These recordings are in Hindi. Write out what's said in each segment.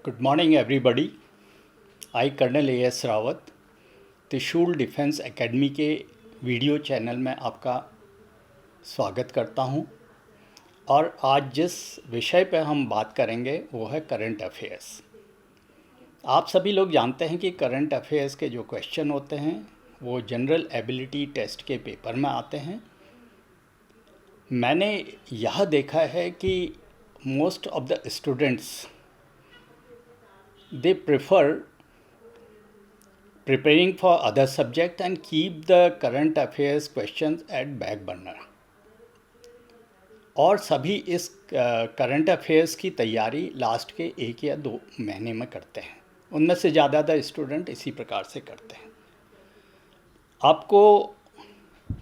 Good morning everybody. I colonel S Rawat Trishul defence academy के वीडियो चैनल में आपका स्वागत करता हूं। और आज जिस विषय पर हम बात करेंगे वो है करंट अफेयर्स। आप सभी लोग जानते हैं कि करंट अफेयर्स के जो क्वेश्चन होते हैं वो जनरल एबिलिटी टेस्ट के पेपर में आते हैं। मैंने यह देखा है कि most of the students they prefer preparing for other subject and keep the current affairs questions at back burner। और सभी इस करंट अफेयर्स की तैयारी लास्ट के 1 या 2 महीने में करते हैं। उनमें से ज़्यादातर स्टूडेंट इसी प्रकार से करते हैं। आपको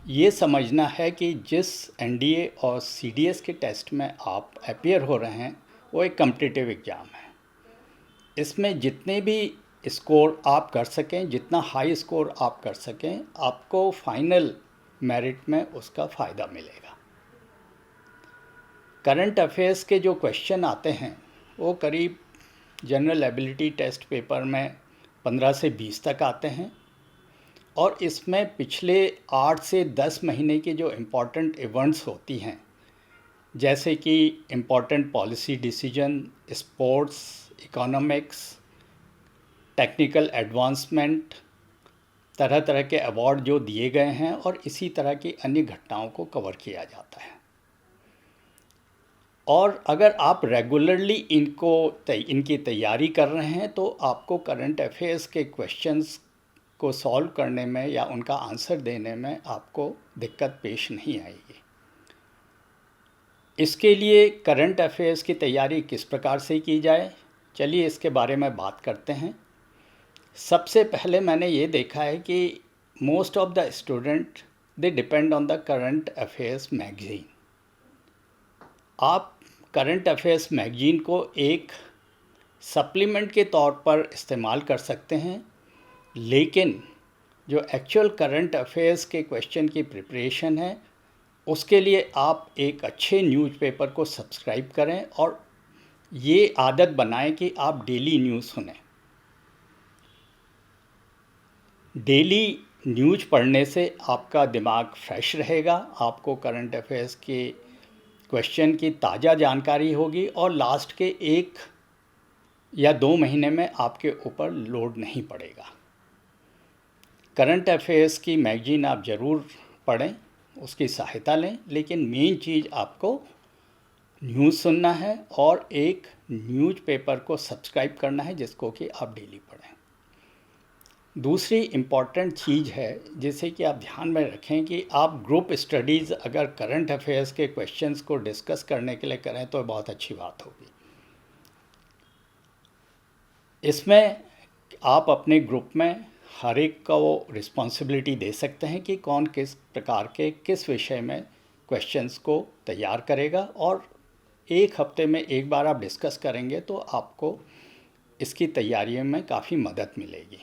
ये समझना है कि जिस एनडीए और सीडीएस के टेस्ट में आप अपीयर हो रहे हैं वो एक कॉम्पिटिटिव एग्ज़ाम है। इसमें जितने भी स्कोर आप कर सकें, जितना हाई स्कोर आप कर सकें, आपको फाइनल मेरिट में उसका फ़ायदा मिलेगा। करंट अफेयर्स के जो क्वेश्चन आते हैं वो करीब जनरल एबिलिटी टेस्ट पेपर में 15 से 20 तक आते हैं। और इसमें पिछले 8 से 10 महीने की जो इम्पॉर्टेंट इवेंट्स होती हैं, जैसे कि important policy decision, sports, economics, technical advancement, तरह तरह के अवार्ड जो दिए गए हैं और इसी तरह की अन्य घटनाओं को कवर किया जाता है। और अगर आप रेगुलरली इनकी तैयारी कर रहे हैं तो आपको करंट अफेयर्स के क्वेश्चंस को सॉल्व करने में या उनका आंसर देने में आपको दिक्कत पेश नहीं आएगी। इसके लिए करंट अफेयर्स की तैयारी किस प्रकार से की जाए, चलिए इसके बारे में बात करते हैं। सबसे पहले मैंने ये देखा है कि most of the student they depend on the current affairs magazine. आप करंट अफेयर्स मैगज़ीन को एक सप्लीमेंट के तौर पर इस्तेमाल कर सकते हैं, लेकिन जो एक्चुअल करंट अफेयर्स के क्वेश्चन की प्रिपरेशन है उसके लिए आप एक अच्छे न्यूज़पेपर को सब्सक्राइब करें और ये आदत बनाएं कि आप डेली न्यूज़ सुनें। डेली न्यूज़ पढ़ने से आपका दिमाग फ्रेश रहेगा, आपको करंट अफेयर्स के क्वेश्चन की ताज़ा जानकारी होगी और लास्ट के 1 या 2 महीने में आपके ऊपर लोड नहीं पड़ेगा। करंट अफेयर्स की मैगज़ीन आप ज़रूर पढ़ें, उसकी सहायता लें, लेकिन मेन चीज़ आपको न्यूज़ सुनना है और एक न्यूज़पेपर को सब्सक्राइब करना है जिसको कि आप डेली पढ़ें। दूसरी इम्पॉर्टेंट चीज़ है जिसे कि आप ध्यान में रखें कि आप ग्रुप स्टडीज़ अगर करंट अफेयर्स के क्वेश्चंस को डिस्कस करने के लिए करें तो बहुत अच्छी बात होगी। इसमें आप अपने ग्रुप में हर एक को रिस्पॉन्सिबिलिटी दे सकते हैं कि कौन किस प्रकार के किस विषय में क्वेश्चंस को तैयार करेगा, और 1 हफ्ते में एक बार आप डिस्कस करेंगे तो आपको इसकी तैयारी में काफ़ी मदद मिलेगी।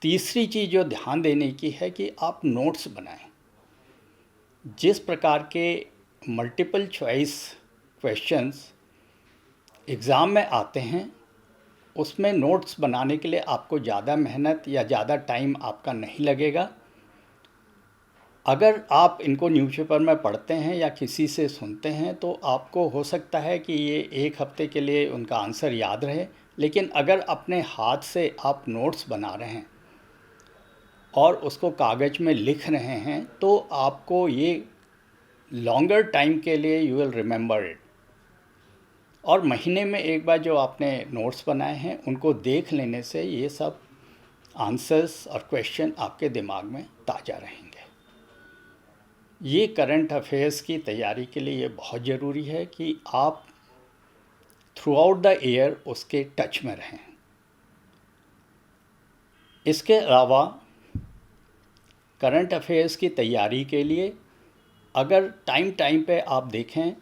तीसरी चीज़ जो ध्यान देने की है कि आप नोट्स बनाएं। जिस प्रकार के मल्टीपल चॉइस क्वेश्चंस एग्ज़ाम में आते हैं उसमें नोट्स बनाने के लिए आपको ज़्यादा मेहनत या ज़्यादा टाइम आपका नहीं लगेगा। अगर आप इनको न्यूज़पेपर में पढ़ते हैं या किसी से सुनते हैं तो आपको हो सकता है कि ये 1 हफ्ते के लिए उनका आंसर याद रहे, लेकिन अगर अपने हाथ से आप नोट्स बना रहे हैं और उसको कागज़ में लिख रहे हैं तो आपको ये लॉन्गर टाइम के लिए यू विल रिमेंबर इट। और महीने में एक बार जो आपने नोट्स बनाए हैं उनको देख लेने से ये सब आंसर्स और क्वेश्चन आपके दिमाग में ताज़ा रहेंगे। ये करंट अफेयर्स की तैयारी के लिए ये बहुत ज़रूरी है कि आप थ्रू आउट द ईयर उसके टच में रहें। इसके अलावा करंट अफेयर्स की तैयारी के लिए अगर टाइम पे आप देखें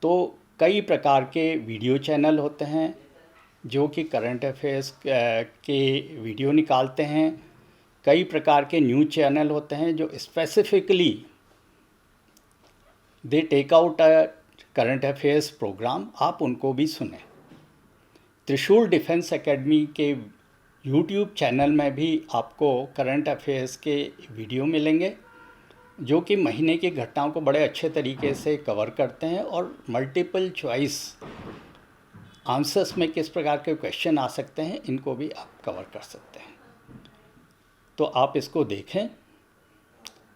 तो कई प्रकार के वीडियो चैनल होते हैं जो कि करंट अफेयर्स के वीडियो निकालते हैं। कई प्रकार के न्यूज़ चैनल होते हैं जो specifically they take out a current affairs programme, आप उनको भी सुनें। त्रिशूल डिफेंस एकेडमी के यूट्यूब चैनल में भी आपको करंट अफेयर्स के वीडियो मिलेंगे जो कि महीने की घटनाओं को बड़े अच्छे तरीके से कवर करते हैं, और मल्टीपल चॉइस आंसर्स में किस प्रकार के क्वेश्चन आ सकते हैं इनको भी आप कवर कर सकते हैं। तो आप इसको देखें।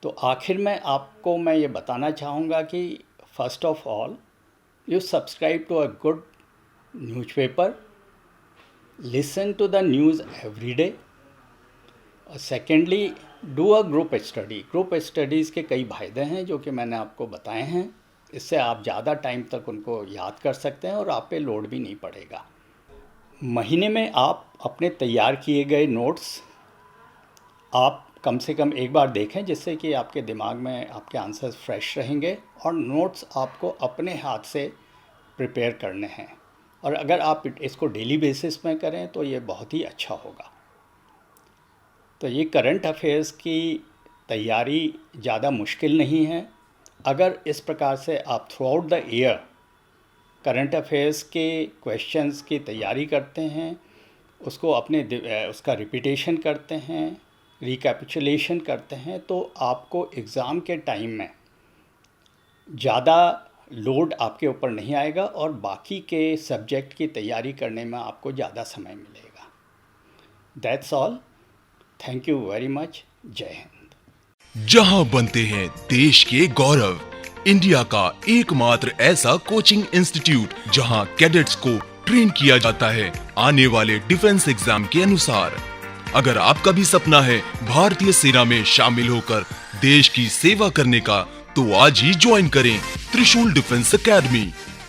तो आखिर में आपको मैं ये बताना चाहूँगा कि first of all you subscribe to a good newspaper, listen to the news every day, और secondly do a group study. Group studies के कई फायदे हैं जो कि मैंने आपको बताए हैं। इससे आप ज़्यादा टाइम तक उनको याद कर सकते हैं और आप पे लोड भी नहीं पड़ेगा। महीने में आप अपने तैयार किए गए नोट्स आप कम से कम एक बार देखें, जिससे कि आपके दिमाग में आपके आंसर्स फ्रेश रहेंगे, और नोट्स आपको अपने हाथ से प्रिपेयर करने हैं। और अगर आप इसको डेली बेसिस में करें तो ये बहुत ही अच्छा होगा। तो ये करंट अफेयर्स की तैयारी ज़्यादा मुश्किल नहीं है। अगर इस प्रकार से आप through out the year current affairs के क्वेश्चंस की तैयारी करते हैं, उसको उसका रिपीटेशन करते हैं, रिकैपिचुलेशन करते हैं, तो आपको एग्ज़ाम के टाइम में ज़्यादा लोड आपके ऊपर नहीं आएगा और बाकी के सब्जेक्ट की तैयारी करने में आपको ज़्यादा समय मिलेगा। That's all. Thank you very much. जय हिंद। जहां बनते हैं देश के गौरव, इंडिया का एकमात्र ऐसा कोचिंग इंस्टीट्यूट जहां कैडेट्स को ट्रेन किया जाता है आने वाले डिफेंस एग्जाम के अनुसार। अगर आपका भी सपना है भारतीय सेना में शामिल होकर देश की सेवा करने का, तो आज ही ज्वाइन करें त्रिशूल डिफेंस एकेडमी।